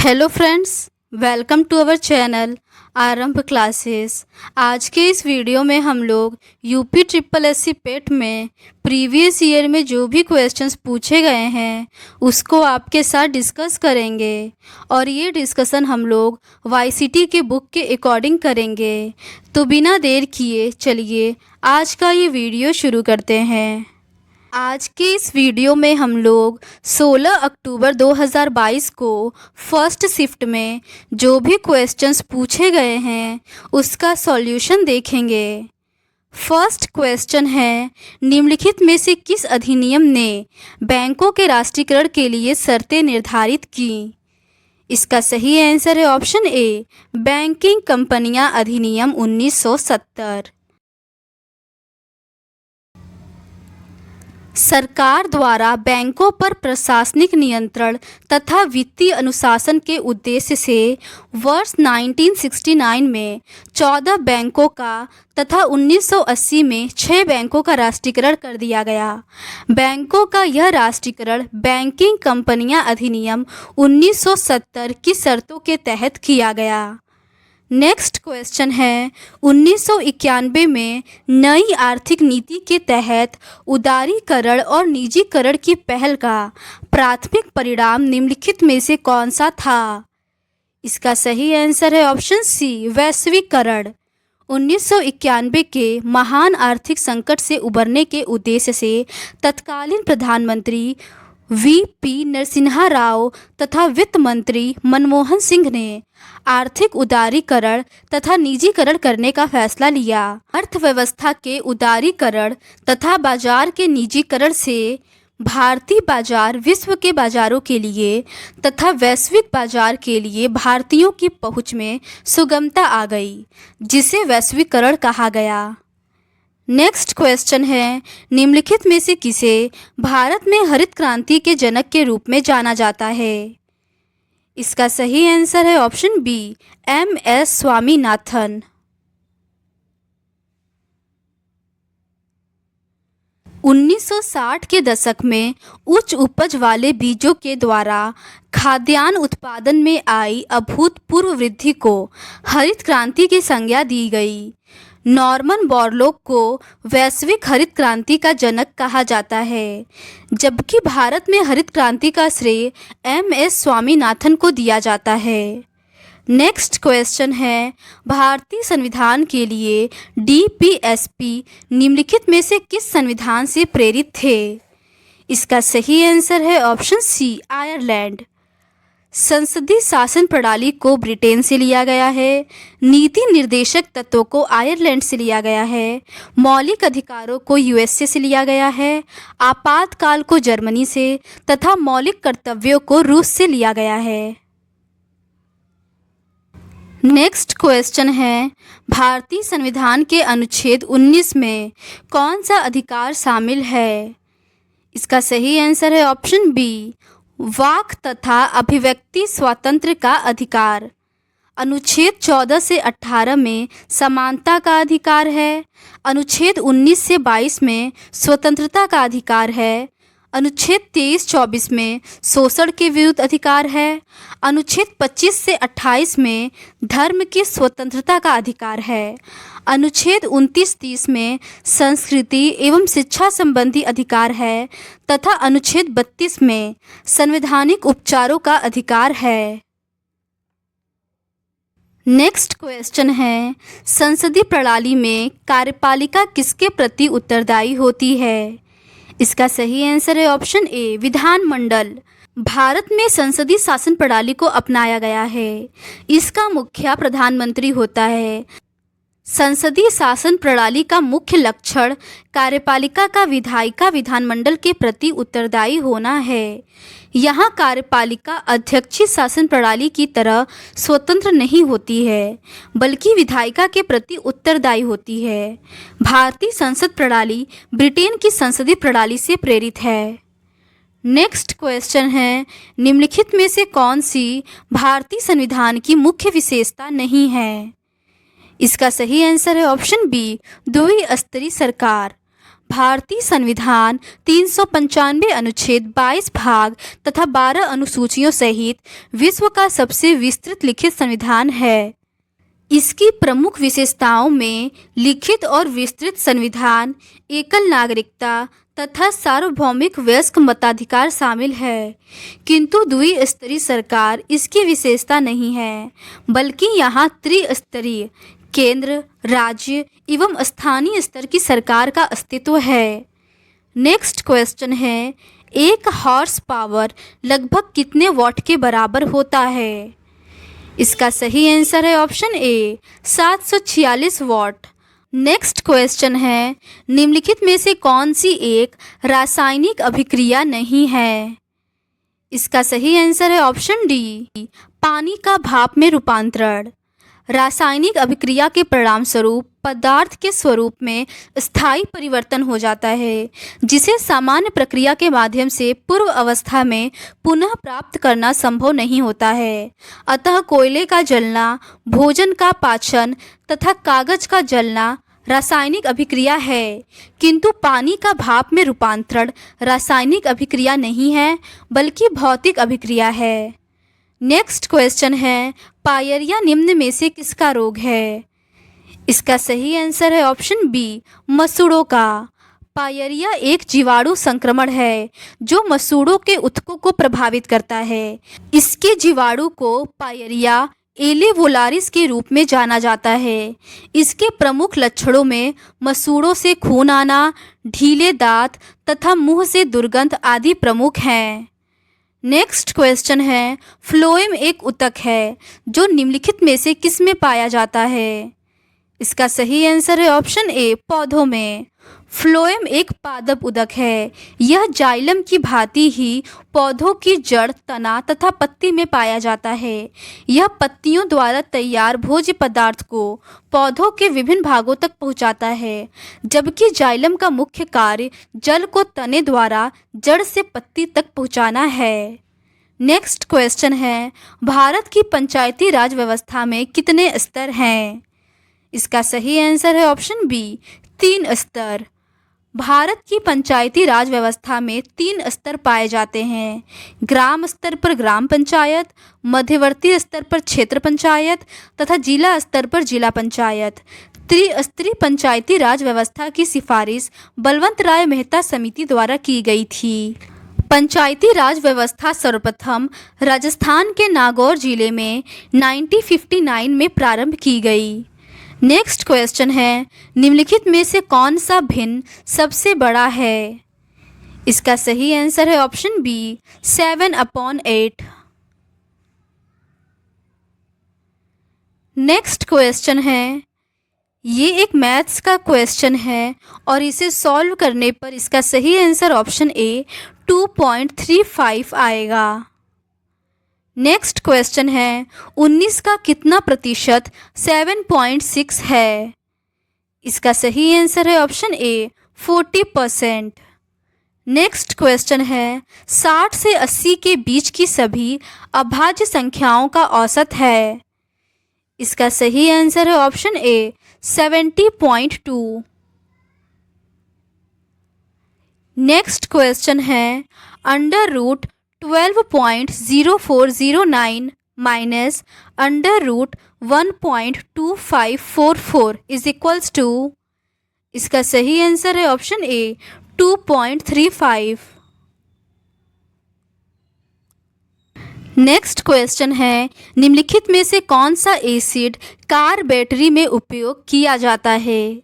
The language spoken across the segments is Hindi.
Hello friends, welcome to our channel Aarambh classes. आज के इस वीडियो में हम लोग यूपी ट्रिपल एससी पेट में प्रीवियस ईयर में जो भी क्वेश्चंस पूछे गए हैं उसको आपके साथ डिस्कस करेंगे और ये डिस्कशन हम लोग वाईसीटी के बुक के अकॉर्डिंग करेंगे। तो बिना देर किए चलिए आज का ये वीडियो शुरू करते हैं। आज के इस वीडियो में हम लोग 16 अक्टूबर 2022 को फर्स्ट शिफ्ट में जो भी क्वेश्चंस पूछे गए हैं उसका सॉल्यूशन देखेंगे। फर्स्ट क्वेश्चन है, निम्नलिखित में से किस अधिनियम ने बैंकों के राष्ट्रीयकरण के लिए शर्तें निर्धारित की? इसका सही आंसर है ऑप्शन ए, बैंकिंग कंपनियां अधिनियम 1970। सरकार द्वारा बैंकों पर प्रशासनिक नियंत्रण तथा वित्तीय अनुशासन के उद्देश्य से वर्ष 1969 में 14 बैंकों का तथा 1980 में 6 बैंकों का राष्ट्रीयकरण कर दिया गया। बैंकों का यह राष्ट्रीयकरण बैंकिंग कंपनियां अधिनियम 1970 की शर्तों के तहत किया गया। नेक्स्ट क्वेश्चन है, 1991 में नई आर्थिक नीति के तहत उदारीकरण और निजीकरण की पहल का प्राथमिक परिणाम निम्नलिखित में से कौन सा था? इसका सही आंसर है ऑप्शन सी, वैश्वीकरण। 1991 के महान आर्थिक संकट से उबरने के उद्देश्य से तत्कालीन प्रधानमंत्री वीपी नरसिम्हा राव तथा वित्त मंत्री मनमोहन सिंह ने आर्थिक उदारीकरण तथा निजीकरण करने का फैसला लिया। अर्थव्यवस्था के उदारीकरण तथा बाजार के निजीकरण से भारतीय बाजार विश्व के बाजारों के लिए तथा वैश्विक बाजार के लिए भारतीयों की पहुंच में सुगमता आ गई, जिसे वैश्वीकरण कहा गया। नेक्स्ट क्वेश्चन है, निम्नलिखित में से किसे भारत में हरित क्रांति के जनक के रूप में जाना जाता है? इसका सही आंसर है ऑप्शन बी, एम.एस. स्वामीनाथन। 1960 के दशक में उच्च उपज वाले बीजों के द्वारा खाद्यान्न उत्पादन में आई अभूतपूर्व वृद्धि को हरित क्रांति की संज्ञा दी गई। नॉर्मन बोरलॉग को वैश्विक हरित क्रांति का जनक कहा जाता है, जबकि भारत में हरित क्रांति का श्रेय एम.एस. स्वामीनाथन को दिया जाता है। नेक्स्ट क्वेश्चन है, भारतीय संविधान के लिए डीपीएसपी निम्नलिखित में से किस संविधान से प्रेरित थे? इसका सही आंसर है ऑप्शन सी, आयरलैंड। संसदीय शासन प्रणाली को ब्रिटेन से लिया गया है। नीति निर्देशक तत्वों को आयरलैंड से लिया गया है। मौलिक अधिकारों को यूएसए से लिया गया है। आपातकाल को जर्मनी से तथा मौलिक कर्तव्यों को रूस से लिया गया है। नेक्स्ट क्वेश्चन है, भारतीय संविधान के अनुच्छेद 19 में कौन सा अधिकार शामिल है? इसका सही आंसर है ऑप्शन बी, वाक तथा अभिव्यक्ति स्वातंत्र्य का अधिकार। अनुच्छेद 14 से 18 में समानता का अधिकार है। अनुच्छेद 19 से 22 में स्वतंत्रता का अधिकार है। अनुच्छेद 23-24 में शोषण के विरुद्ध अधिकार है। अनुच्छेद 25 से 28 में धर्म की स्वतंत्रता का अधिकार है। अनुच्छेद 29-30 में संस्कृति एवं शिक्षा संबंधी अधिकार है तथा अनुच्छेद 32 में संवैधानिक उपचारों का अधिकार है। नेक्स्ट क्वेश्चन है, संसदीय प्रणाली में कार्यपालिका किसके प्रति उत्तरदायी होती है? इसका सही आंसर है ऑप्शन ए, विधानमंडल। भारत में संसदीय शासन प्रणाली को अपनाया गया है। इसका मुखिया प्रधानमंत्री होता है। संसदीय शासन प्रणाली का मुख्य लक्षण कार्यपालिका का विधायिका विधानमंडल के प्रति उत्तरदायी होना है। यहाँ कार्यपालिका अध्यक्षीय शासन प्रणाली की तरह स्वतंत्र नहीं होती है, बल्कि विधायिका के प्रति उत्तरदायी होती है। भारतीय संसद प्रणाली ब्रिटेन की संसदीय प्रणाली से प्रेरित है। नेक्स्ट क्वेश्चन है, निम्नलिखित में से कौन सी भारतीय संविधान की मुख्य विशेषता नहीं है? इसका सही आंसर है ऑप्शन बी, द्विस्तरीय सरकार। भारतीय संविधान 395 अनुच्छेद 22 भाग तथा 12 अनुसूचियों सहित विश्व का सबसे विस्तृत लिखित संविधान है। इसकी प्रमुख विशेषताओं में लिखित और विस्तृत संविधान, एकल नागरिकता तथा सार्वभौमिक वयस्क मताधिकार शामिल है, किंतु द्विस्तरीय सरकार इसकी विशेषता नहीं है, बल्कि यहाँ त्रिस्तरीय केंद्र, राज्य एवं स्थानीय स्तर की सरकार का अस्तित्व है। नेक्स्ट क्वेश्चन है, एक हॉर्स पावर लगभग कितने वॉट के बराबर होता है? इसका सही आंसर है option A 746 what. Next question है, निम्नलिखित में से कौन सी एक रासायनिक अभिक्रिया नहीं है? इसका सही आंसर है ऑप्शन डी पानी का भाप में रूपांतरण। रासायनिक अभिक्रिया के परिणाम स्वरूप पदार्थ के स्वरूप में स्थायी परिवर्तन हो जाता है, जिसे सामान्य प्रक्रिया के माध्यम से पूर्व अवस्था में पुनः प्राप्त करना संभव नहीं होता है। अतः कोयले का जलना, भोजन का पाचन तथा कागज का जलना रासायनिक अभिक्रिया है, किंतु पानी का भाप में रूपांतरण रासायनिक अभिक्रिया नहीं है, बल्कि भौतिक अभिक्रिया है। नेक्स्ट क्वेश्चन है, पायरिया निम्न में से किसका रोग है? इसका सही आंसर है ऑप्शन बी मसूड़ों का। पायरिया एक जीवाणु संक्रमण है जो मसूड़ों के उत्तकों को प्रभावित करता है। इसके जीवाणु को पायरिया एलेवोलारिस के रूप में जाना जाता है। इसके प्रमुख लक्षणों में मसूड़ों से खून आना, ढीले दांत तथा मुंह से दुर्गंध आदि प्रमुख हैं। नेक्स्ट क्वेश्चन है, फ्लोएम एक ऊतक है जो निम्नलिखित में से किस में पाया जाता है? इसका सही आंसर है ऑप्शन ए पौधों में। फ्लोएम एक पादप उदक है। यह जाइलम की भांति ही पौधों की जड़, तना तथा पत्ती में पाया जाता है। यह पत्तियों द्वारा तैयार भोज्य पदार्थ को पौधों के विभिन्न भागों तक पहुंचाता है, जबकि जाइलम का मुख्य कार्य जल को तने द्वारा जड़ से पत्ती तक पहुंचाना है। नेक्स्ट क्वेश्चन है, भारत की पंचायती राज व्यवस्था में कितने स्तर हैं? इसका सही आंसर है ऑप्शन बी 3 स्तर। भारत की पंचायती राज व्यवस्था में 3 स्तर पाए जाते हैं। ग्राम स्तर पर ग्राम पंचायत, मध्यवर्ती स्तर पर क्षेत्र पंचायत तथा जिला स्तर पर जिला पंचायत। त्रिस्तरीय पंचायती राज व्यवस्था की सिफारिश बलवंत राय मेहता समिति द्वारा की गई थी। पंचायती राज व्यवस्था सर्वप्रथम राजस्थान के नागौर जिले में 1959 में प्रारंभ की गई। नेक्स्ट क्वेश्चन है, निम्नलिखित में से कौन सा भिन्न सबसे बड़ा है? इसका सही आंसर है ऑप्शन बी 7/8। नेक्स्ट क्वेश्चन है, ये एक मैथ्स का क्वेश्चन है और इसे सॉल्व करने पर इसका सही आंसर ऑप्शन ए 2.35 आएगा। नेक्स्ट क्वेश्चन है, 19 का कितना प्रतिशत 7.6 है? इसका सही आंसर है ऑप्शन ए 40%। नेक्स्ट क्वेश्चन है, 60 से 80 के बीच की सभी अभाज्य संख्याओं का औसत है। इसका सही आंसर है ऑप्शन ए 70.2। नेक्स्ट क्वेश्चन है, under root 12.0409 minus under root 1.2544 is equals to. इसका सही आंसर है ऑप्शन ए 2.35। नेक्स्ट क्वेश्चन है, निम्नलिखित में से कौन सा एसिड कार बैटरी में उपयोग किया जाता है?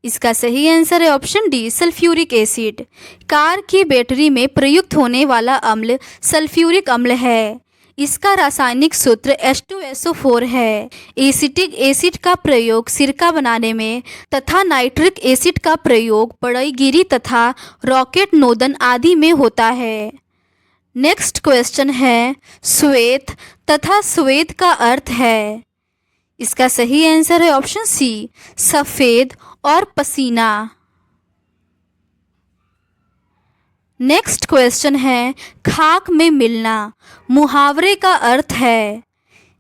इसका सही आंसर है option D sulphuric acid. Car की बैटरी में प्रयुक्त होने वाला अम्ल सल्फ्यूरिक अम्ल है। इसका रासायनिक सूत्र H2SO4 है। एसिटिक एसिड का प्रयोग सिरका बनाने में तथा नाइट्रिक एसिड का प्रयोग पड़ईगिरी तथा रॉकेट नोदन आदि में होता है। नेक्स्ट क्वेश्चन है, श्वेत तथा श्वेत का अर्थ है। इसका सही आंसर है ऑप्शन सी सफ़ेद और पसीना। नेक्स्ट क्वेश्चन है, खाक में मिलना मुहावरे का अर्थ है।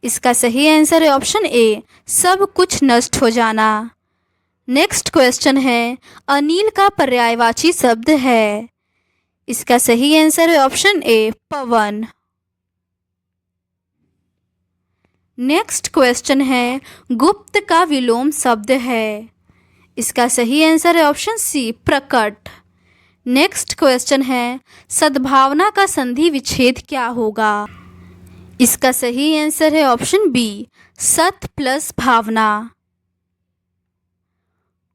इसका सही आंसर है ऑप्शन ए सब कुछ नष्ट हो जाना। नेक्स्ट क्वेश्चन है, अनिल का पर्यायवाची शब्द है। इसका सही आंसर है ऑप्शन ए, पवन। नेक्स्ट क्वेश्चन है, गुप्त का विलोम शब्द है। इसका सही आंसर है ऑप्शन सी, प्रकट। नेक्स्ट क्वेश्चन है, सद्भावना का संधि विच्छेद क्या होगा। इसका सही आंसर है ऑप्शन बी, सत प्लस भावना।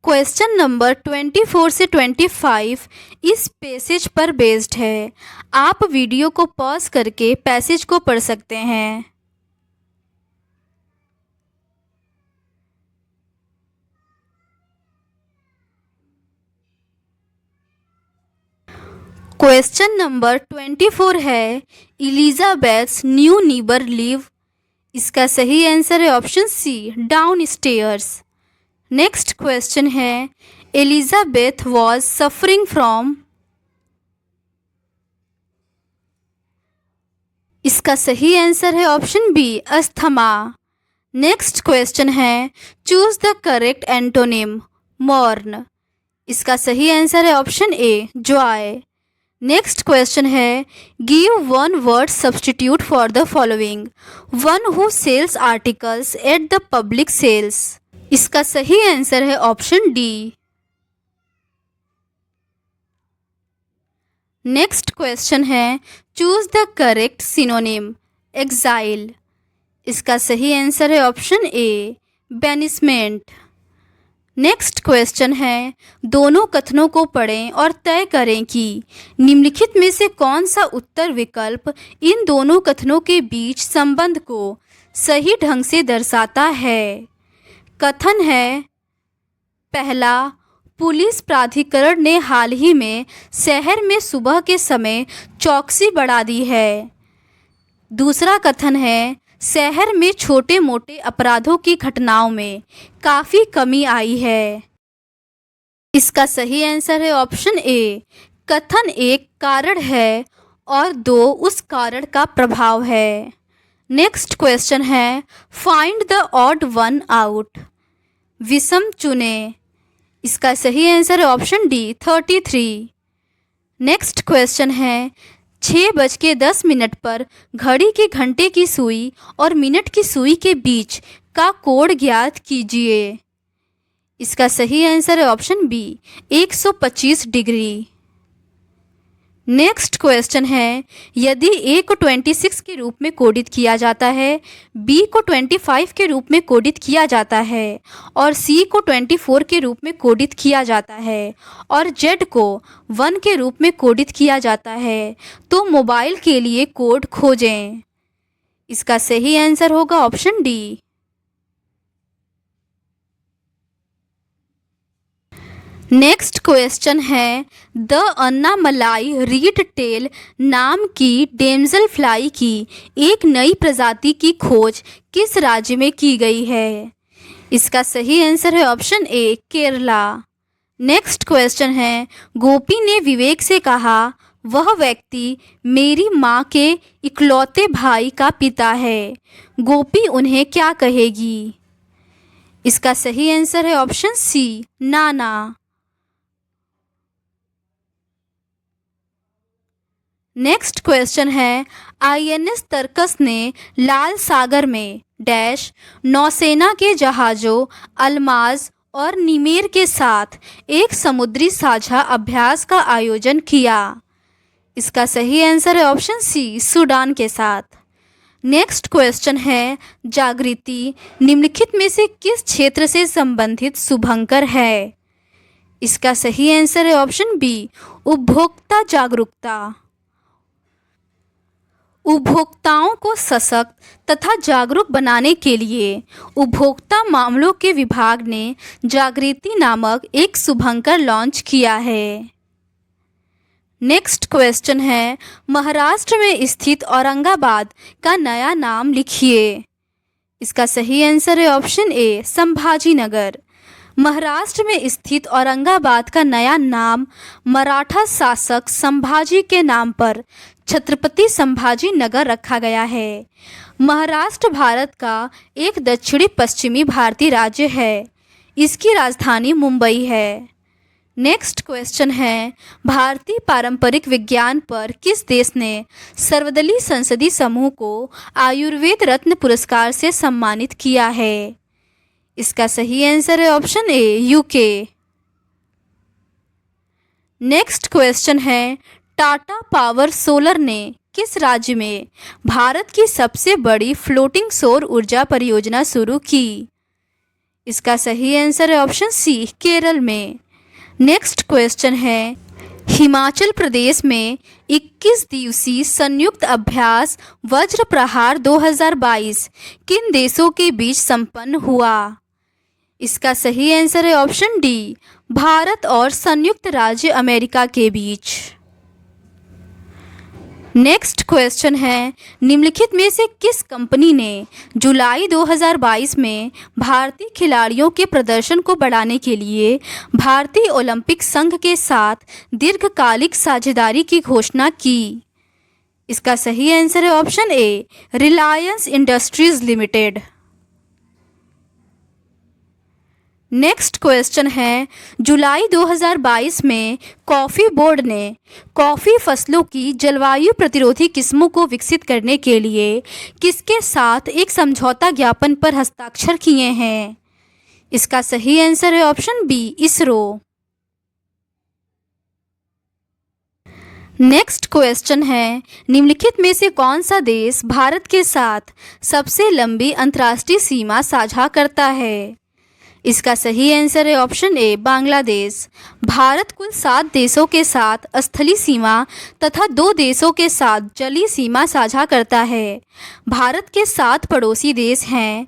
क्वेश्चन नंबर 24 से 25 इस पैसेज पर बेस्ड है। आप वीडियो को पॉज करके पैसेज को पढ़ सकते हैं। क्वेश्चन नंबर 24 है, इलिजाबेथ्स न्यू नीबर लिव। इसका सही आंसर है option C, downstairs. Next question है, एलिजाबेथ वॉज सफरिंग फ्रॉम। इसका सही आंसर है option B, asthma. Next question है, choose the correct antonym, mourn. इसका सही आंसर है option A, joy. Next question है, give one word substitute for the following, one who sells articles at the public sales. इसका सही आंसर है ऑप्शन डी। नेक्स्ट क्वेश्चन है, choose the correct synonym, exile. इसका सही आंसर है ऑप्शन ए, बैनिसमेंट। नेक्स्ट क्वेश्चन है, दोनों कथनों को पढ़ें और तय करें कि निम्नलिखित में से कौन सा उत्तर विकल्प इन दोनों कथनों के बीच संबंध को सही ढंग से दर्शाता है। कथन है, पहला, पुलिस प्राधिकरण ने हाल ही में शहर में सुबह के समय चौकसी बढ़ा दी है। दूसरा कथन है, शहर में छोटे मोटे अपराधों की घटनाओं में काफ़ी कमी आई है। इसका सही आंसर है ऑप्शन ए, कथन एक कारण है और दो उस कारण का प्रभाव है। नेक्स्ट क्वेश्चन है, find the odd one out, विषम चुने। इसका सही आंसर है ऑप्शन डी, 33। नेक्स्ट क्वेश्चन है, 6:10 पर घड़ी के घंटे की सुई और मिनट की सुई के बीच का कोण ज्ञात कीजिए। इसका सही आंसर है option B, 125 degree. Next question है, यदि ए को 26 के रूप में कोडित किया जाता है, बी को 25 के रूप में कोडित किया जाता है और सी को 24 के रूप में कोडित किया जाता है और जेड को 1 के रूप में कोडित किया जाता है, तो मोबाइल के लिए कोड खोजें। इसका सही आंसर होगा ऑप्शन डी। नेक्स्ट क्वेश्चन है, द अन्नामलाई रीड टेल नाम की डेमजल फ्लाई की एक नई प्रजाति की खोज किस राज्य में की गई है। इसका सही आंसर है ऑप्शन ए, केरला। नेक्स्ट क्वेश्चन है, गोपी ने विवेक से कहा, वह व्यक्ति मेरी माँ के इकलौते भाई का पिता है, गोपी उन्हें क्या कहेगी। इसका सही आंसर है ऑप्शन सी, नाना। नेक्स्ट क्वेश्चन है, आईएनएस तरकस ने लाल सागर में डैश नौसेना के जहाज़ों अल्माज और निमेर के साथ एक समुद्री साझा अभ्यास का आयोजन किया। इसका सही आंसर है ऑप्शन सी, सूडान के साथ। नेक्स्ट क्वेश्चन है, जागृति निम्नलिखित में से किस क्षेत्र से संबंधित शुभंकर है। इसका सही आंसर है ऑप्शन बी, उपभोक्ता जागरूकता। उपभोक्ताओं को सशक्त तथा जागरूक बनाने के लिए उपभोक्ता मामलों के विभाग ने जागृति नामक एक शुभंकर लॉन्च किया है। नेक्स्ट क्वेश्चन है, महाराष्ट्र में स्थित औरंगाबाद का नया नाम लिखिए। इसका सही आंसर है ऑप्शन ए, संभाजी नगर। महाराष्ट्र में स्थित औरंगाबाद का नया नाम मराठा शासक संभाजी के नाम पर छत्रपति संभाजी नगर रखा गया है। महाराष्ट्र भारत का एक दक्षिणी पश्चिमी भारतीय राज्य है। इसकी राजधानी मुंबई है। नेक्स्ट क्वेश्चन है, भारतीय पारंपरिक विज्ञान पर किस देश ने सर्वदलीय संसदीय समूह को आयुर्वेद रत्न पुरस्कार से सम्मानित किया है? इसका सही आंसर है ऑप्शन ए, यूके। नेक्स्ट क्वेश्चन है, टाटा पावर सोलर ने किस राज्य में भारत की सबसे बड़ी फ्लोटिंग सौर ऊर्जा परियोजना शुरू की? इसका सही आंसर है ऑप्शन सी, केरल में। नेक्स्ट क्वेश्चन है, हिमाचल प्रदेश में 21 दिवसीय संयुक्त अभ्यास वज्र प्रहार 2022 किन देशों के बीच संपन्न हुआ? इसका सही आंसर है ऑप्शन डी, भारत और संयुक्त राज्य अमेरिका के बीच। नेक्स्ट क्वेश्चन है, निम्नलिखित में से किस कंपनी ने जुलाई 2022 में भारतीय खिलाड़ियों के प्रदर्शन को बढ़ाने के लिए भारतीय ओलंपिक संघ के साथ दीर्घकालिक साझेदारी की घोषणा की? इसका सही आंसर है ऑप्शन ए, Reliance industries limited. Next question है, जुलाई 2022 में कॉफ़ी बोर्ड ने कॉफ़ी फसलों की जलवायु प्रतिरोधी किस्मों को विकसित करने के लिए किसके साथ एक समझौता ज्ञापन पर हस्ताक्षर किए हैं? इसका सही आंसर है option B, ISRO. Next question है, निम्नलिखित में से कौन सा देश भारत के साथ सबसे लंबी अंतर्राष्ट्रीय सीमा साझा करता है? इसका सही आंसर है ऑप्शन ए, बांग्लादेश। भारत कुल 7 देशों के साथ स्थलीय सीमा तथा 2 देशों के साथ जलीय सीमा साझा करता है। भारत के 7 पड़ोसी देश हैं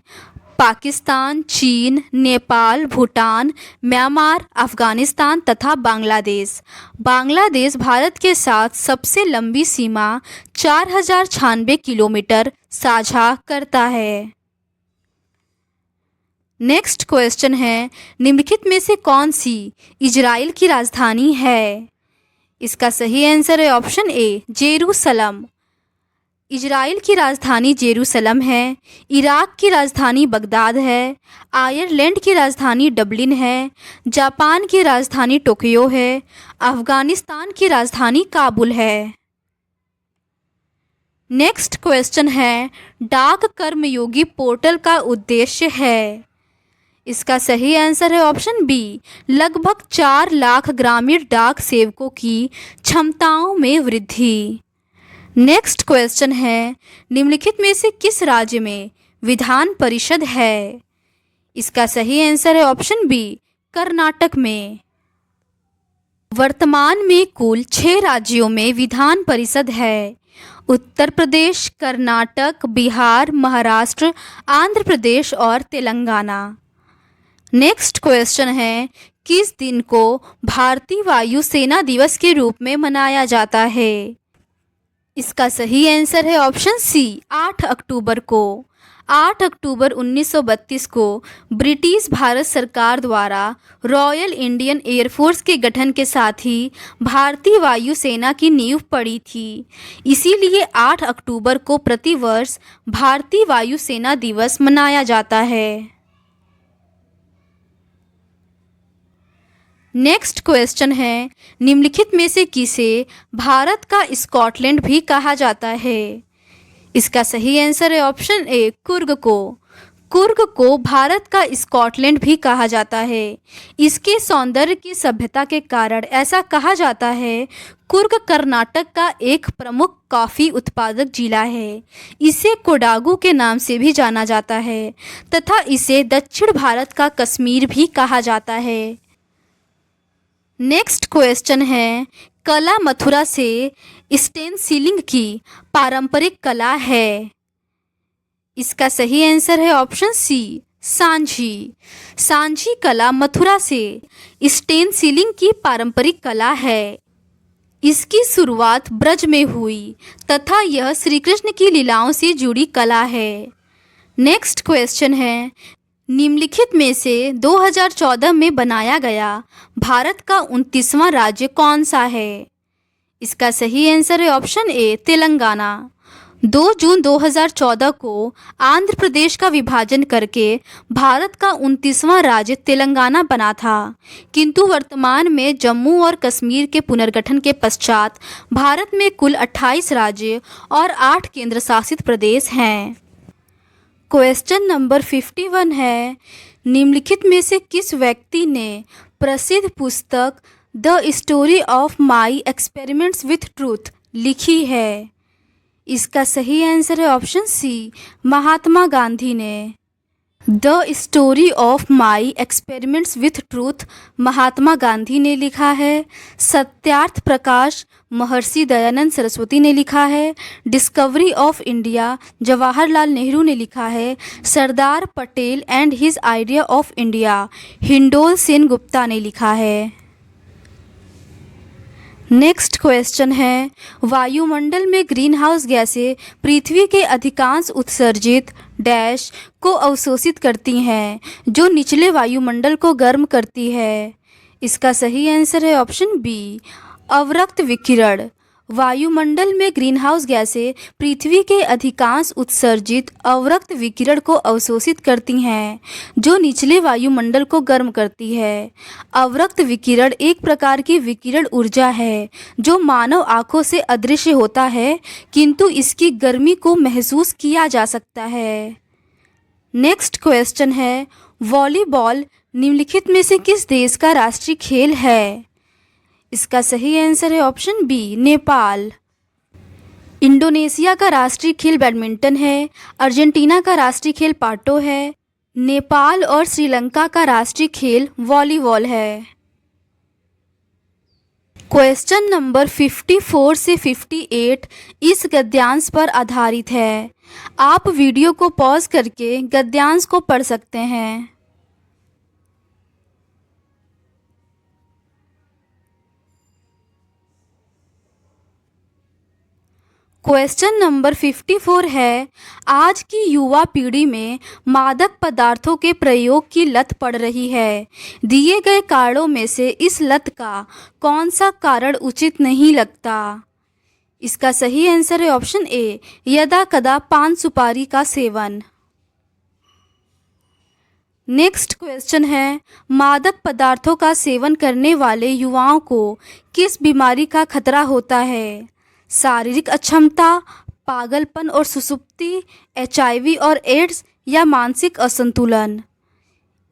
पाकिस्तान, चीन, नेपाल, भूटान, म्यांमार, अफगानिस्तान तथा बांग्लादेश। बांग्लादेश भारत के साथ सबसे लंबी सीमा 4096 किलोमीटर साझा करता है। नेक्स्ट क्वेश्चन है, निम्नलिखित में से कौन सी इजराइल की राजधानी है? इसका सही आंसर है ऑप्शन ए, जेरूसलम। इजराइल की राजधानी जेरूसलम है। इराक की राजधानी बगदाद है। आयरलैंड की राजधानी डबलिन है। जापान की राजधानी टोक्यो है। अफगानिस्तान की राजधानी काबुल है। नेक्स्ट क्वेश्चन है, डाक कर्मयोगी पोर्टल का उद्देश्य है? इसका सही आंसर है ऑप्शन बी, लगभग 4 लाख ग्रामीण डाक सेवकों की क्षमताओं में वृद्धि। नेक्स्ट क्वेश्चन है, निम्नलिखित में से किस राज्य में विधान परिषद है? इसका सही आंसर है ऑप्शन बी, कर्नाटक में। वर्तमान में कुल 6 राज्यों में विधान परिषद है। उत्तर प्रदेश, कर्नाटक, बिहार, महाराष्ट्र, आंध्र प्रदेश और तेलंगाना। नेक्स्ट क्वेश्चन है, किस दिन को भारतीय वायुसेना दिवस के रूप में मनाया जाता है? इसका सही आंसर है ऑप्शन सी, 8 अक्टूबर को। 8 अक्टूबर 1932 को ब्रिटिश भारत सरकार द्वारा रॉयल इंडियन एयरफोर्स के गठन के साथ ही भारतीय वायुसेना की नींव पड़ी थी। इसीलिए 8 अक्टूबर को प्रतिवर्ष भारतीय वायुसेना दिवस मनाया जाता है। नेक्स्ट क्वेश्चन है, निम्नलिखित में से किसे भारत का स्कॉटलैंड भी कहा जाता है? इसका सही आंसर है ऑप्शन ए, कुर्ग को। कुर्ग को भारत का स्कॉटलैंड भी कहा जाता है। इसके सौंदर्य की सभ्यता के कारण ऐसा कहा जाता है। कुर्ग कर्नाटक का एक प्रमुख कॉफ़ी उत्पादक जिला है। इसे कोडागू के नाम से भी जाना जाता है तथा इसे दक्षिण भारत का कश्मीर भी कहा जाता है। नेक्स्ट क्वेश्चन है, कला मथुरा से स्टेनसिलिंग की पारंपरिक कला है? इसका सही आंसर है ऑप्शन सी, सांझी। सांझी कला मथुरा से स्टेनसिलिंग की पारंपरिक कला है। इसकी शुरुआत ब्रज में हुई तथा यह श्री कृष्ण की लीलाओं से जुड़ी कला है। नेक्स्ट क्वेश्चन है, निम्नलिखित में से 2014 में बनाया गया भारत का 29वां राज्य कौन सा है? इसका सही आंसर है ऑप्शन ए, तेलंगाना। 2 जून 2014 को आंध्र प्रदेश का विभाजन करके भारत का 29वां राज्य तेलंगाना बना था, किंतु वर्तमान में जम्मू और कश्मीर के पुनर्गठन के पश्चात भारत में कुल 28 राज्य और 8 केंद्र शासित प्रदेश हैं। क्वेश्चन नंबर 51 है, निम्नलिखित में से किस व्यक्ति ने प्रसिद्ध पुस्तक the story of my experiments with truth लिखी है? इसका सही आंसर है ऑप्शन सी, महात्मा गांधी ने। The story of my experiments with truth Mahatma Gandhi ने लिखा है। सत्यार्थ प्रकाश महर्षि दयानंद सरस्वती ने लिखा है। Discovery of India Jawaharlal Nehru ने लिखा है। Sardar Patel and his idea of India Hindol Sengupta ने लिखा है। नेक्स्ट क्वेश्चन है, वायुमंडल में ग्रीन हाउस गैसें पृथ्वी के अधिकांश उत्सर्जित डैश को अवशोषित करती हैं, जो निचले वायुमंडल को गर्म करती है। इसका सही आंसर है ऑप्शन बी, अवरक्त विकिरण। वायुमंडल में ग्रीनहाउस गैसें पृथ्वी के अधिकांश उत्सर्जित अवरक्त विकिरण को अवशोषित करती हैं, जो निचले वायुमंडल को गर्म करती है। अवरक्त विकिरण एक प्रकार की विकिरण ऊर्जा है जो मानव आंखों से अदृश्य होता है, किंतु इसकी गर्मी को महसूस किया जा सकता है। नेक्स्ट क्वेश्चन है, वॉलीबॉल निम्नलिखित में से किस देश का राष्ट्रीय खेल है? इसका सही आंसर है ऑप्शन बी, नेपाल। इंडोनेशिया का राष्ट्रीय खेल बैडमिंटन है। अर्जेंटीना का राष्ट्रीय खेल पाटो है। नेपाल और श्रीलंका का राष्ट्रीय खेल वॉलीबॉल है। क्वेश्चन नंबर 54 से 58 इस गद्यांश पर आधारित है। आप वीडियो को पॉज करके गद्यांश को पढ़ सकते हैं। क्वेश्चन नंबर 54 है, आज की युवा पीढ़ी में मादक पदार्थों के प्रयोग की लत पड़ रही है। दिए गए कारणों में से इस लत का कौन सा कारण उचित नहीं लगता? इसका सही आंसर है ऑप्शन ए, यदा कदा पान सुपारी का सेवन। नेक्स्ट क्वेश्चन है, मादक पदार्थों का सेवन करने वाले युवाओं को किस बीमारी का खतरा होता है? शारीरिक अक्षमता, पागलपन और सुसुप्ति, HIV और एड्स या मानसिक असंतुलन?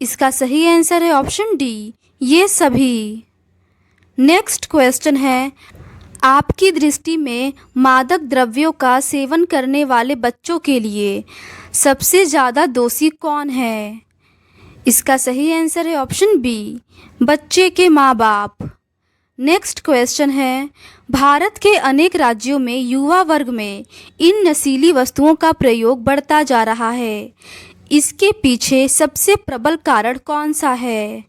इसका सही आंसर है ऑप्शन डी, ये सभी। नेक्स्ट क्वेश्चन है, आपकी दृष्टि में मादक द्रव्यों का सेवन करने वाले बच्चों के लिए सबसे ज़्यादा दोषी कौन है? इसका सही आंसर है ऑप्शन बी, बच्चे के माँ बाप। नेक्स्ट क्वेश्चन है, भारत के अनेक राज्यों में युवा वर्ग में इन नशीली वस्तुओं का प्रयोग बढ़ता जा रहा है। इसके पीछे सबसे प्रबल कारण कौन सा है?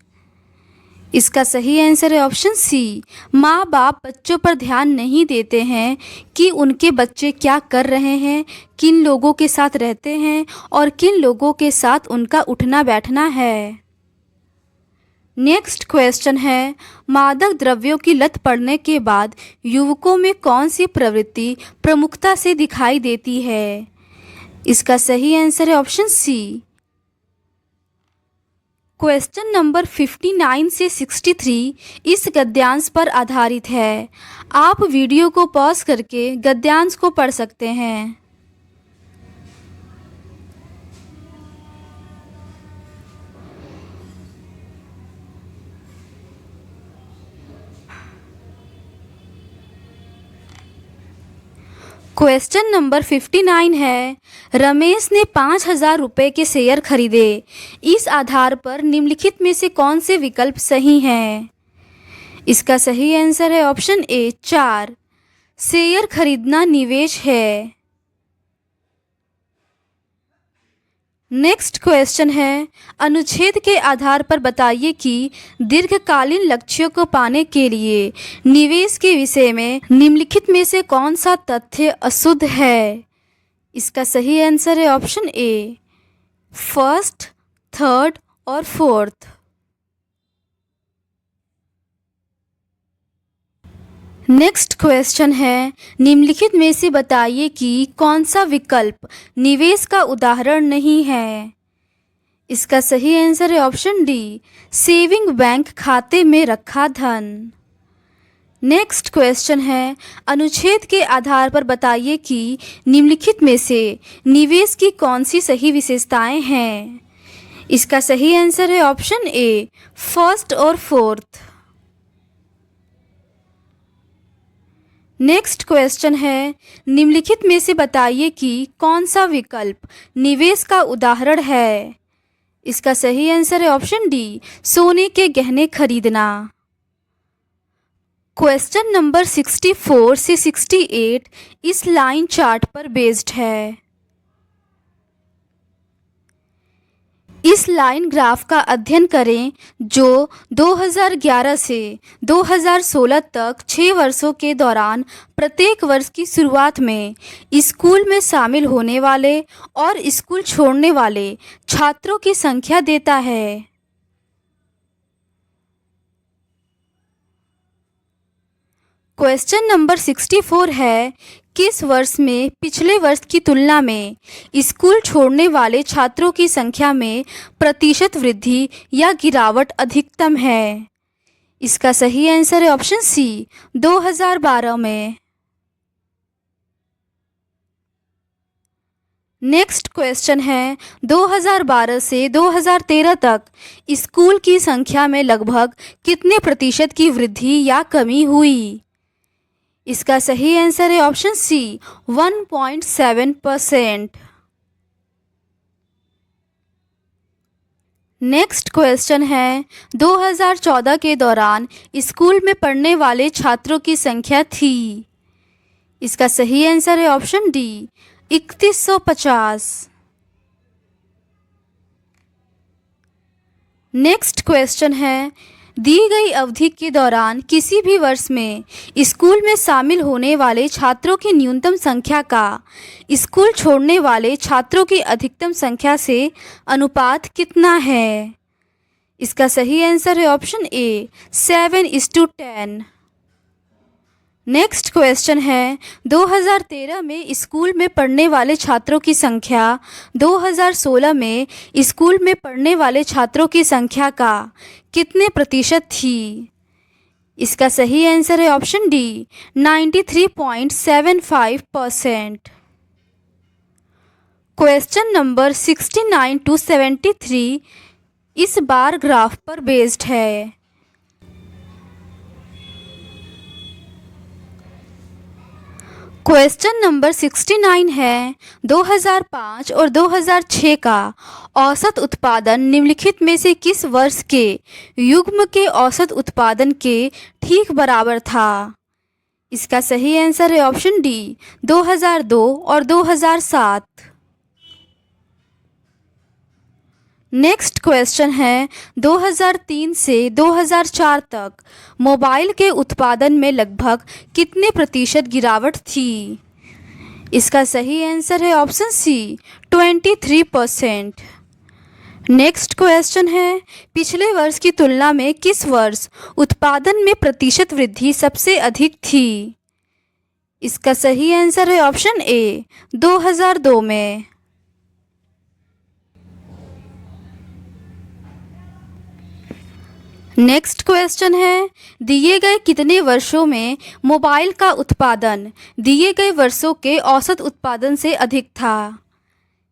इसका सही आंसर है ऑप्शन सी, माँ बाप बच्चों पर ध्यान नहीं देते हैं कि उनके बच्चे क्या कर रहे हैं, किन लोगों के साथ रहते हैं और किन लोगों के साथ उनका उठना बैठना है। नेक्स्ट क्वेश्चन है, मादक द्रव्यों की लत पड़ने के बाद युवकों में कौन सी प्रवृत्ति प्रमुखता से दिखाई देती है? इसका सही आंसर है ऑप्शन सी। क्वेश्चन नंबर 59 से 63 इस गद्यांश पर आधारित है। आप वीडियो को पॉज करके गद्यांश को पढ़ सकते हैं। क्वेश्चन नंबर 59 है, रमेश ने 5,000 रुपये के शेयर खरीदे। इस आधार पर निम्नलिखित में से कौन से विकल्प सही हैं? इसका सही आंसर है ऑप्शन ए, 4। शेयर खरीदना निवेश है। नेक्स्ट क्वेश्चन है, अनुच्छेद के आधार पर बताइए कि दीर्घकालीन लक्ष्यों को पाने के लिए निवेश के विषय में निम्नलिखित में से कौन सा तथ्य अशुद्ध है? इसका सही आंसर है ऑप्शन ए, फर्स्ट, थर्ड और फोर्थ। नेक्स्ट क्वेश्चन है, निम्नलिखित में से बताइए कि कौन सा विकल्प निवेश का उदाहरण नहीं है। इसका सही आंसर है ऑप्शन डी, सेविंग बैंक खाते में रखा धन। नेक्स्ट क्वेश्चन है, अनुच्छेद के आधार पर बताइए कि निम्नलिखित में से निवेश की कौन सी सही विशेषताएं हैं। इसका सही आंसर है ऑप्शन ए, फर्स्ट और फोर्थ। नेक्स्ट क्वेश्चन है, निम्नलिखित में से बताइए कि कौन सा विकल्प निवेश का उदाहरण है। इसका सही आंसर है ऑप्शन डी, सोने के गहने खरीदना। क्वेश्चन नंबर 64 से 68 इस लाइन चार्ट पर बेस्ड है। इस लाइन ग्राफ का अध्ययन करें जो 2011 से 2016 तक 6 वर्षों के दौरान प्रत्येक वर्ष की शुरुआत में स्कूल में शामिल होने वाले और स्कूल छोड़ने वाले छात्रों की संख्या देता है। क्वेश्चन नंबर 64 है, किस वर्ष में पिछले वर्ष की तुलना में स्कूल छोड़ने वाले छात्रों की संख्या में प्रतिशत वृद्धि या गिरावट अधिकतम है। इसका सही आंसर है ऑप्शन सी, 2012 में। नेक्स्ट क्वेश्चन है, 2012 से 2013 तक स्कूल की संख्या में लगभग कितने प्रतिशत की वृद्धि या कमी हुई। इसका सही आंसर है ऑप्शन सी, 1.7%। नेक्स्ट क्वेश्चन है, 2014 के दौरान स्कूल में पढ़ने वाले छात्रों की संख्या थी। इसका सही आंसर है ऑप्शन डी, 3150। नेक्स्ट क्वेश्चन है, दी गई अवधि के दौरान किसी भी वर्ष में स्कूल में शामिल होने वाले छात्रों की न्यूनतम संख्या का स्कूल छोड़ने वाले छात्रों की अधिकतम संख्या से अनुपात कितना है। इसका सही आंसर है ऑप्शन ए, 7:10। नेक्स्ट क्वेश्चन है, 2013 में स्कूल में पढ़ने वाले छात्रों की संख्या 2016 में स्कूल में पढ़ने वाले छात्रों की संख्या का कितने प्रतिशत थी। इसका सही आंसर है option D, 93.75%। Question number 69 to 73 इस बार ग्राफ पर बेस्ड है। क्वेश्चन नंबर 69 है, 2005 और 2006 का औसत उत्पादन निम्नलिखित में से किस वर्ष के युग्म के औसत उत्पादन के ठीक बराबर था। इसका सही आंसर है ऑप्शन डी, 2002 और 2007। नेक्स्ट क्वेश्चन है, 2003 से 2004 तक मोबाइल के उत्पादन में लगभग कितने प्रतिशत गिरावट थी। इसका सही आंसर है ऑप्शन सी, 23%। नेक्स्ट क्वेश्चन है, पिछले वर्ष की तुलना में किस वर्ष उत्पादन में प्रतिशत वृद्धि सबसे अधिक थी। इसका सही आंसर है ऑप्शन ए, 2002 में। नेक्स्ट क्वेश्चन है, दिए गए कितने वर्षों में मोबाइल का उत्पादन दिए गए वर्षों के औसत उत्पादन से अधिक था।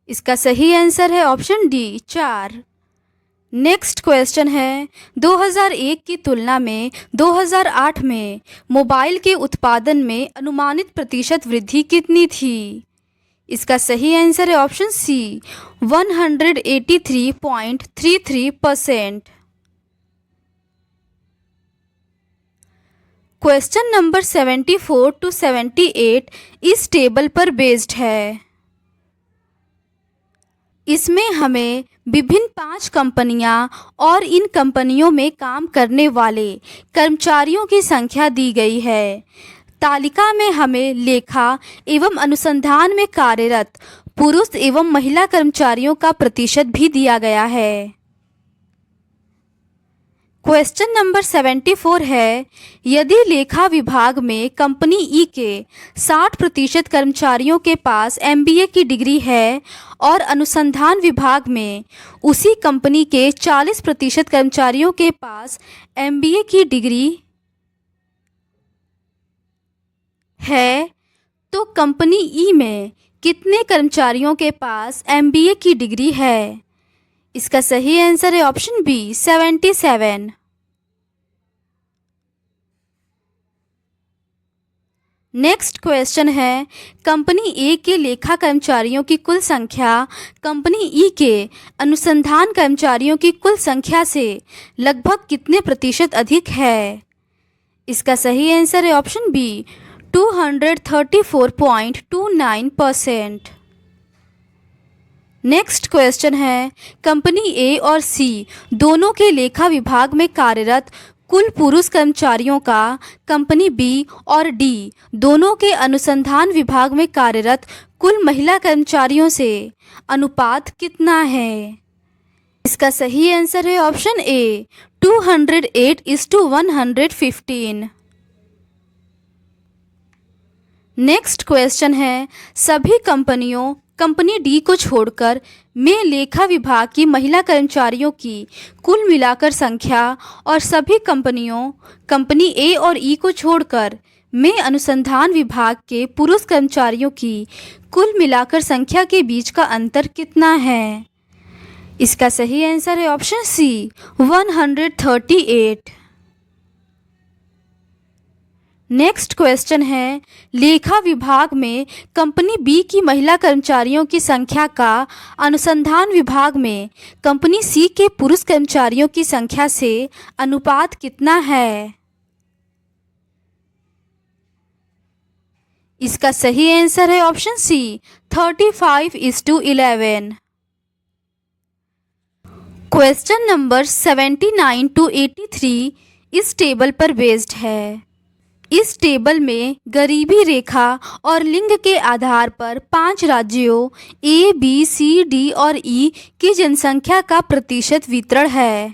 इसका सही आंसर है ऑप्शन डी, 4। नेक्स्ट क्वेश्चन है, 2001 की तुलना में 2008 में मोबाइल के उत्पादन में अनुमानित प्रतिशत वृद्धि कितनी थी। इसका सही आंसर है option C, 183.33%। Question number 74 to 78 इस टेबल पर बेस्ड है। इसमें हमें विभिन्न 5 कंपनियां और इन कंपनियों में काम करने वाले कर्मचारियों की संख्या दी गई है। तालिका में हमें लेखा एवं अनुसंधान में कार्यरत पुरुष एवं महिला कर्मचारियों का प्रतिशत भी दिया गया है। क्वेश्चन नंबर 74 है, यदि लेखा विभाग में कंपनी ई के 60% कर्मचारियों के पास एमबीए की डिग्री है और अनुसंधान विभाग में उसी कंपनी के 40% कर्मचारियों के पास एमबीए की डिग्री है, तो कंपनी ई में कितने कर्मचारियों के पास एमबीए की डिग्री है? इसका सही आंसर है ऑप्शन बी 77। नेक्स्ट क्वेश्चन है, कंपनी ए के लेखा कर्मचारियों की कुल संख्या कंपनी ई के अनुसंधान कर्मचारियों की कुल संख्या से लगभग कितने प्रतिशत अधिक है? इसका सही आंसर है ऑप्शन बी 234.29%। नेक्स्ट क्वेश्चन है, कंपनी ए और सी दोनों के लेखा विभाग में कार्यरत कुल पुरुष कर्मचारियों का कंपनी बी और डी दोनों के अनुसंधान विभाग में कार्यरत कुल महिला कर्मचारियों से अनुपात कितना है? इसका सही आंसर है ऑप्शन ए 208:115। नेक्स्ट क्वेश्चन है, सभी कंपनियों कंपनी डी को छोड़कर में लेखा विभाग की महिला कर्मचारियों की कुल मिलाकर संख्या और सभी कंपनियों कंपनी ए और ई को छोड़कर में अनुसंधान विभाग के पुरुष कर्मचारियों की कुल मिलाकर संख्या के बीच का अंतर कितना है? इसका सही आंसर है ऑप्शन सी 138। नेक्स्ट क्वेश्चन है, लेखा विभाग में कंपनी बी की महिला कर्मचारियों की संख्या का अनुसंधान विभाग में कंपनी सी के पुरुष कर्मचारियों की संख्या से अनुपात कितना है? इसका सही आंसर है option C 35:11। Question number 79 to 83 इस टेबल पर बेस्ड है। इस टेबल में गरीबी रेखा और लिंग के आधार पर 5 राज्यों ए, बी, सी, डी और ई की जनसंख्या का प्रतिशत वितरण है।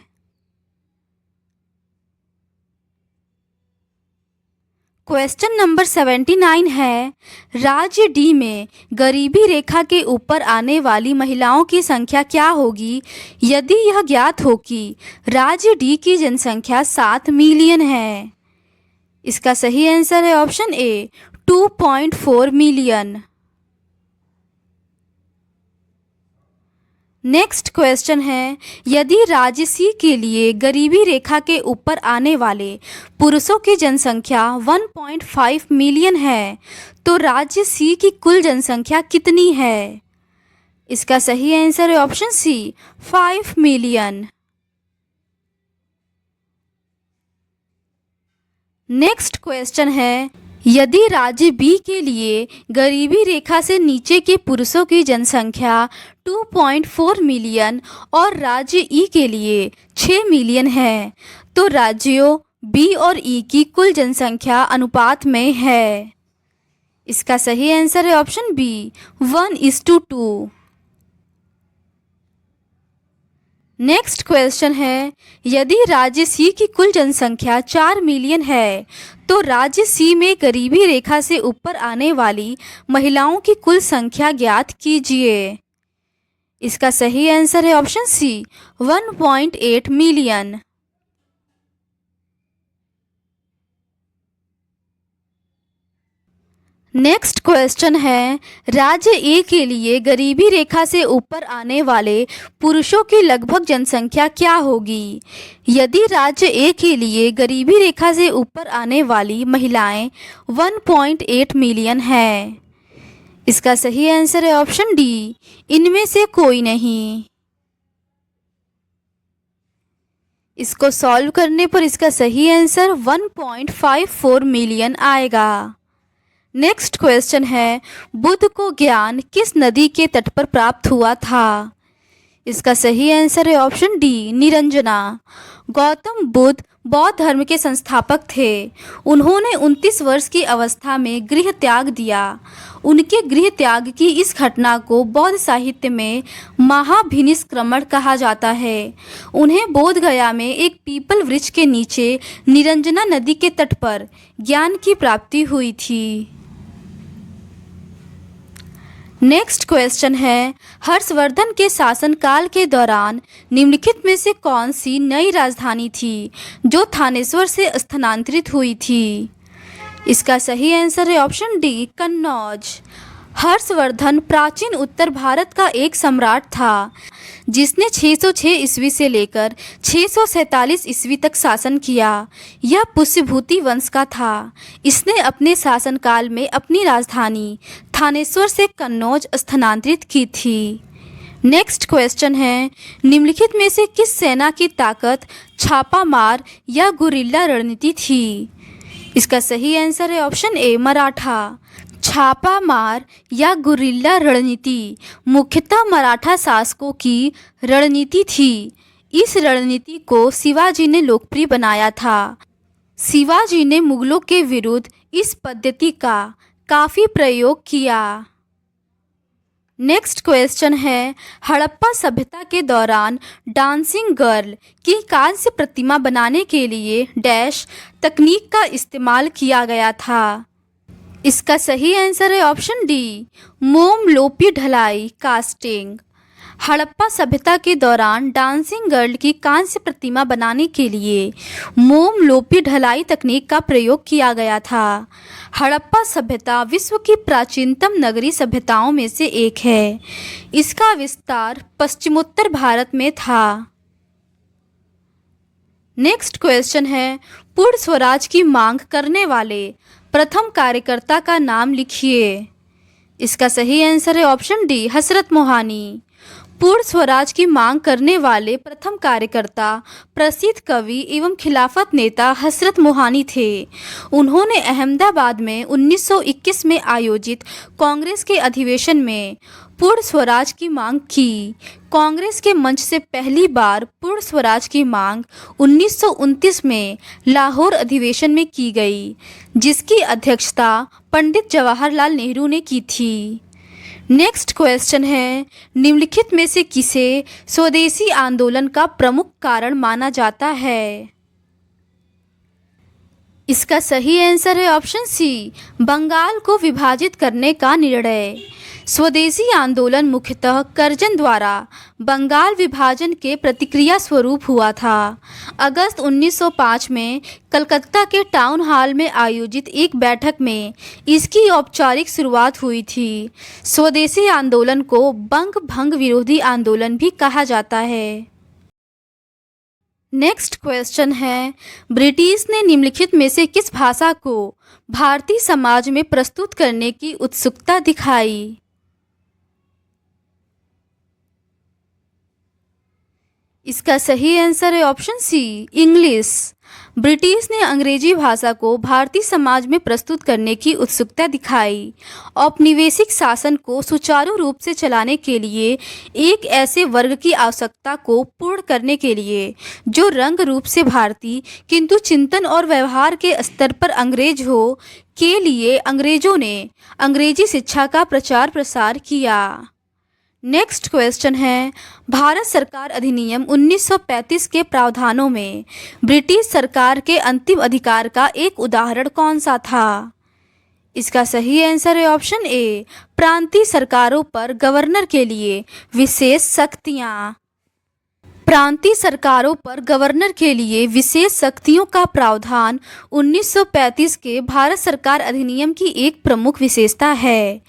क्वेश्चन नंबर 79 है, राज्य डी में गरीबी रेखा के ऊपर आने वाली महिलाओं की संख्या क्या होगी यदि यह ज्ञात हो कि राज्य डी की जनसंख्या 7 मिलियन है? इसका सही आंसर है ऑप्शन ए 2.4 मिलियन। नेक्स्ट क्वेश्चन है, यदि राज्य सी के लिए गरीबी रेखा के ऊपर आने वाले पुरुषों की जनसंख्या 1.5 मिलियन है तो राज्य सी की कुल जनसंख्या कितनी है? इसका सही आंसर है option C 5 million. Next question है, यदि राज्य बी के लिए गरीबी रेखा से नीचे के पुरुषों की जनसंख्या 2.4 मिलियन और राज्य ई के लिए 6 मिलियन है तो राज्यों बी और ई की कुल जनसंख्या अनुपात में है? इसका सही आंसर है ऑप्शन बी 1:2। नेक्स्ट क्वेश्चन है, यदि राज्य सी की कुल जनसंख्या 4 मिलियन है तो राज्य सी में गरीबी रेखा से ऊपर आने वाली महिलाओं की कुल संख्या ज्ञात कीजिए। इसका सही आंसर है option C 1.8 million. Next question है, राज्य ए के लिए गरीबी रेखा से ऊपर आने वाले पुरुषों की लगभग जनसंख्या क्या होगी यदि राज्य ए के लिए गरीबी रेखा से ऊपर आने वाली महिलाएं 1.8 मिलियन है? इसका सही आंसर है ऑप्शन डी इनमें से कोई नहीं। इसको सॉल्व करने पर इसका सही आंसर 1.54 मिलियन आएगा। नेक्स्ट क्वेश्चन है, बुद्ध को ज्ञान किस नदी के तट पर प्राप्त हुआ था? इसका सही आंसर है ऑप्शन डी निरंजना। गौतम बुद्ध बौद्ध धर्म के संस्थापक थे। उन्होंने 29 वर्ष की अवस्था में गृह त्याग दिया। उनके गृह त्याग की इस घटना को बौद्ध साहित्य में महाभिनिष्क्रमण कहा जाता है। उन्हें बोध गया में एक पीपल वृक्ष के नीचे निरंजना नदी के तट पर ज्ञान की प्राप्ति हुई थी। नेक्स्ट क्वेश्चन है, हर्षवर्धन के शासनकाल के दौरान निम्नलिखित में से कौन सी नई राजधानी थी जो थानेश्वर से स्थानांतरित हुई थी? इसका सही आंसर है ऑप्शन डी, कन्नौज। हर्षवर्धन प्राचीन उत्तर भारत का एक सम्राट था जिसने 606 ईस्वी से लेकर 647 ईस्वी तक शासन किया। यह पुष्यभूति वंश का था। इसने अपने शासनकाल में अपनी राजधानी थानेश्वर से कन्नौज स्थानांतरित की थी। नेक्स्ट क्वेश्चन है, निम्नलिखित में से किस सेना की ताकत छापामार या गुरिल्ला रणनीति थी? इसका सही आंसर है ऑप्शन ए, मराठा। छापामार या गुरिल्ला रणनीति मुख्यतः मराठा शासकों की रणनीति थी। इस रणनीति को शिवाजी ने लोकप्रिय बनाया था। शिवाजी ने मुगलों के विरुद्ध इस पद्धति का काफ़ी प्रयोग किया। नेक्स्ट क्वेश्चन है, हड़प्पा सभ्यता के दौरान डांसिंग गर्ल की कांस्य प्रतिमा बनाने के लिए डैश तकनीक का इस्तेमाल किया गया था? इसका सही आंसर है ऑप्शन डी, मोम लोपी ढलाई कास्टिंग। हड़प्पा सभ्यता के दौरान डांसिंग गर्ल की कांस्य प्रतिमा बनाने के लिए मोम लोपी ढलाई तकनीक का प्रयोग किया गया था। हड़प्पा सभ्यता विश्व की प्राचीनतम नगरीय सभ्यताओं में से एक है। इसका विस्तार पश्चिमोत्तर भारत में था। नेक्स्ट क्वेश्चन है, पूर्ण स्वराज की मांग करने वाले प्रथम कार्यकर्ता का नाम लिखिए। इसका सही आंसर है ऑप्शन डी, हसरत मोहानी। पूर्ण स्वराज की मांग करने वाले प्रथम कार्यकर्ता प्रसिद्ध कवि एवं खिलाफत नेता हसरत मोहानी थे। उन्होंने अहमदाबाद में 1921 में आयोजित कांग्रेस के अधिवेशन में पूर्ण स्वराज की मांग की। कांग्रेस के मंच से पहली बार पूर्ण स्वराज की मांग 1929 में लाहौर अधिवेशन में की गई, जिसकी अध्यक्षता पंडित जवाहरलाल नेहरू ने की थी। नेक्स्ट क्वेश्चन है, निम्नलिखित में से किसे स्वदेशी आंदोलन का प्रमुख कारण माना जाता है? इसका सही आंसर है ऑप्शन सी, बंगाल को विभाजित करने का निर्णय। स्वदेशी आंदोलन मुख्यतः कर्जन द्वारा बंगाल विभाजन के प्रतिक्रिया स्वरूप हुआ था। अगस्त 1905 में कलकत्ता के टाउन हॉल में आयोजित एक बैठक में इसकी औपचारिक शुरुआत हुई थी। स्वदेशी आंदोलन को बंग भंग विरोधी आंदोलन भी कहा जाता है। नेक्स्ट क्वेश्चन है, ब्रिटिश ने निम्नलिखित में से किस भाषा को भारतीय समाज में प्रस्तुत करने की उत्सुकता दिखाई? इसका सही आंसर है ऑप्शन सी, इंग्लिश। ब्रिटिश ने अंग्रेजी भाषा को भारतीय समाज में प्रस्तुत करने की उत्सुकता दिखाई। औपनिवेशिक शासन को सुचारू रूप से चलाने के लिए एक ऐसे वर्ग की आवश्यकता को पूर्ण करने के लिए जो रंग रूप से भारतीय किंतु चिंतन और व्यवहार के स्तर पर अंग्रेज हो, के लिए अंग्रेजों ने अंग्रेजी शिक्षा का प्रचार प्रसार किया। नेक्स्ट क्वेश्चन है, भारत सरकार अधिनियम 1935 के प्रावधानों में ब्रिटिश सरकार के अंतिम अधिकार का एक उदाहरण कौन सा था? इसका सही आंसर है ऑप्शन ए, प्रांतीय सरकारों पर गवर्नर के लिए विशेष शक्तियाँ। प्रांतीय सरकारों पर गवर्नर के लिए विशेष शक्तियों का प्रावधान 1935 के भारत सरकार अधिनियम की एक प्रमुख विशेषता है।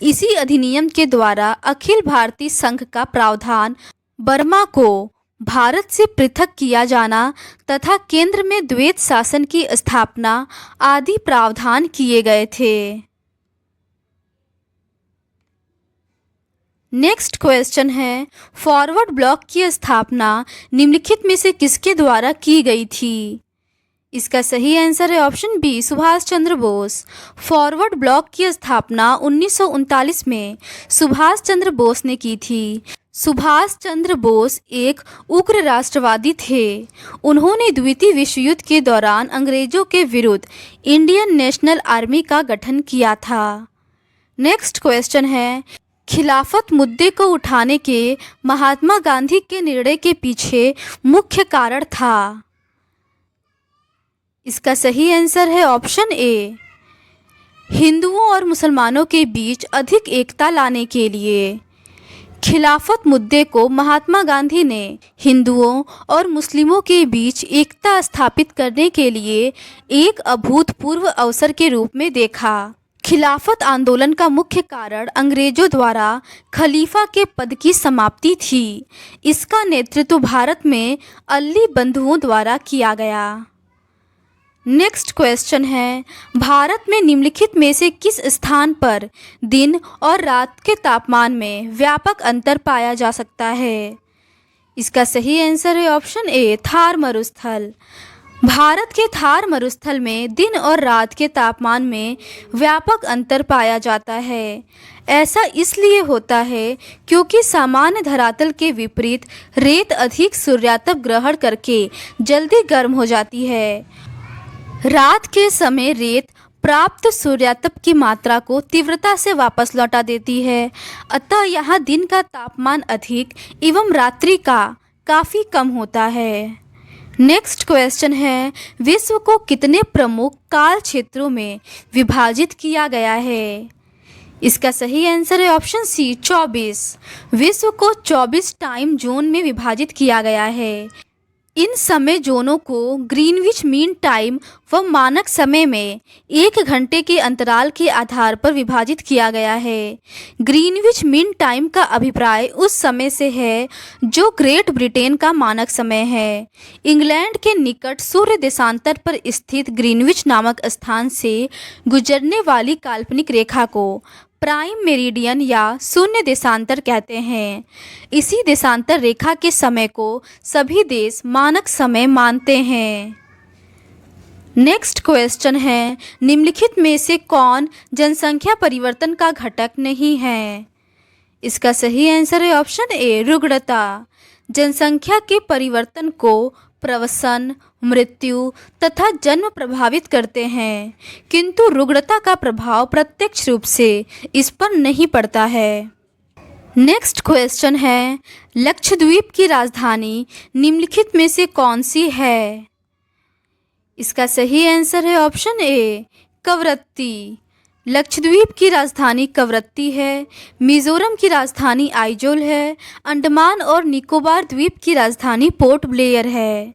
इसी अधिनियम के द्वारा अखिल भारतीय संघ का प्रावधान, बर्मा को भारत से पृथक किया जाना तथा केंद्र में द्वैत शासन की स्थापना आदि प्रावधान किए गए थे। नेक्स्ट क्वेश्चन है, फॉरवर्ड ब्लॉक की स्थापना निम्नलिखित में से किसके द्वारा की गई थी? इसका सही आंसर है option B, Subhash Chandra Bose. Forward block की स्थापना 1939 में सुभाष चंद्र बोस ने की थी। सुभाष चंद्र बोस एक उग्र राष्ट्रवादी थे। उन्होंने द्वितीय विश्व युद्ध के दौरान अंग्रेजों के विरुद्ध इंडियन नेशनल आर्मी का गठन किया था। नेक्स्ट क्वेश्चन है, खिलाफत मुद्दे को उठाने के महात्मा गांधी के निर्णय के पीछे मुख्य कारण था। इसका सही आंसर है ऑप्शन ए, हिंदुओं और मुसलमानों के बीच अधिक एकता लाने के लिए। खिलाफत मुद्दे को महात्मा गांधी ने हिंदुओं और मुस्लिमों के बीच एकता स्थापित करने के लिए एक अभूतपूर्व अवसर के रूप में देखा। खिलाफत आंदोलन का मुख्य कारण अंग्रेजों द्वारा खलीफा के पद की समाप्ति थी। इसका नेतृत्व भारत में अली बंधुओं द्वारा किया गया। नेक्स्ट क्वेश्चन है, भारत में निम्नलिखित में से किस स्थान पर दिन और रात के तापमान में व्यापक अंतर पाया जा सकता है? इसका सही आंसर है ऑप्शन ए, थार मरुस्थल। भारत के थार मरुस्थल में दिन और रात के तापमान में व्यापक अंतर पाया जाता है। ऐसा इसलिए होता है क्योंकि सामान्य धरातल के विपरीत रेत अधिक सूर्यातप ग्रहण करके जल्दी गर्म हो जाती है। रात के समय रेत प्राप्त सूर्यातप की मात्रा को तीव्रता से वापस लौटा देती है। अतः यहाँ दिन का तापमान अधिक एवं रात्रि का काफ़ी कम होता है। नेक्स्ट क्वेश्चन है, विश्व को कितने प्रमुख काल क्षेत्रों में विभाजित किया गया है? इसका सही आंसर है ऑप्शन सी, 24। विश्व को 24 टाइम जोन में विभाजित किया गया है। इन समय जोनों को ग्रीनविच मीन टाइम व मानक समय में 1 घंटे के अंतराल के आधार पर विभाजित किया गया है। ग्रीनविच मीन टाइम का अभिप्राय उस समय से है जो ग्रेट ब्रिटेन का मानक समय है। इंग्लैंड के निकट सूर्य देशांतर पर स्थित ग्रीनविच नामक स्थान से गुजरने वाली काल्पनिक रेखा को प्राइम मेरिडियन या शून्य देशांतर कहते हैं। इसी देशांतर रेखा के समय को सभी देश मानक समय मानते हैं। नेक्स्ट क्वेश्चन है, निम्नलिखित में से कौन जनसंख्या परिवर्तन का घटक नहीं है? इसका सही आंसर है ऑप्शन ए, रुग्णता। जनसंख्या के परिवर्तन को प्रवसन, मृत्यु तथा जन्म प्रभावित करते हैं, किंतु रुग्णता का प्रभाव प्रत्यक्ष रूप से इस पर नहीं पड़ता है। नेक्स्ट क्वेश्चन है, लक्षद्वीप की राजधानी निम्नलिखित में से कौन सी है? इसका सही आंसर है ऑप्शन ए, कवरत्ती। लक्षद्वीप की राजधानी कवरत्ती है। मिजोरम की राजधानी आइजोल है। अंडमान और निकोबार द्वीप की राजधानी पोर्ट ब्लेयर है।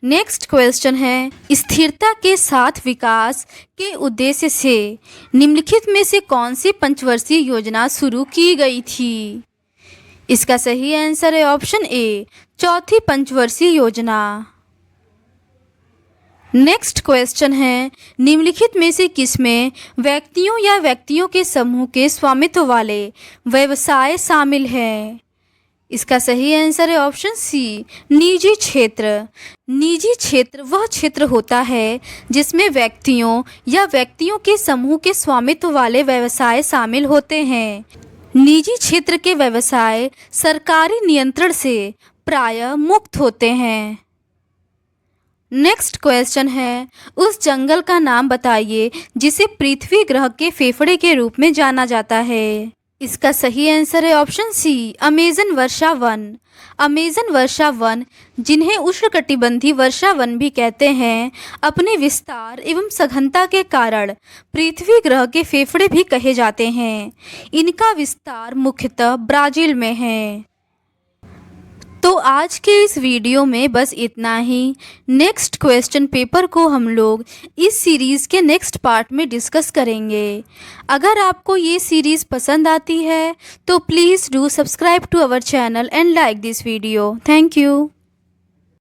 नेक्स्ट क्वेश्चन है, स्थिरता के साथ विकास के उद्देश्य से निम्नलिखित में से कौन सी पंचवर्षीय योजना शुरू की गई थी? इसका सही आंसर है ऑप्शन ए, चौथी पंचवर्षीय योजना। नेक्स्ट क्वेश्चन है, निम्नलिखित में से किसमें व्यक्तियों या व्यक्तियों के समूह के स्वामित्व वाले व्यवसाय शामिल है? इसका सही आंसर है ऑप्शन सी, निजी क्षेत्र। निजी क्षेत्र वह क्षेत्र होता है जिसमें व्यक्तियों या व्यक्तियों के समूह के स्वामित्व वाले व्यवसाय शामिल होते हैं। निजी क्षेत्र के व्यवसाय सरकारी नियंत्रण से प्रायः मुक्त होते हैं। नेक्स्ट क्वेश्चन है, उस जंगल का नाम बताइए जिसे पृथ्वी ग्रह के फेफड़े के रूप में जाना जाता है। इसका सही आंसर है ऑप्शन सी, अमेजन वर्षा वन। अमेजन वर्षा वन, जिन्हें उष्णकटिबंधीय वर्षा वन भी कहते हैं, अपने विस्तार एवं सघनता के कारण पृथ्वी ग्रह के फेफड़े भी कहे जाते हैं। इनका विस्तार मुख्यतः ब्राज़ील में है। तो आज के इस वीडियो में बस इतना ही। नेक्स्ट क्वेश्चन पेपर को हम लोग इस सीरीज़ के नेक्स्ट पार्ट में डिस्कस करेंगे। अगर आपको ये सीरीज़ पसंद आती है तो please do subscribe to our channel and like this video. Thank you.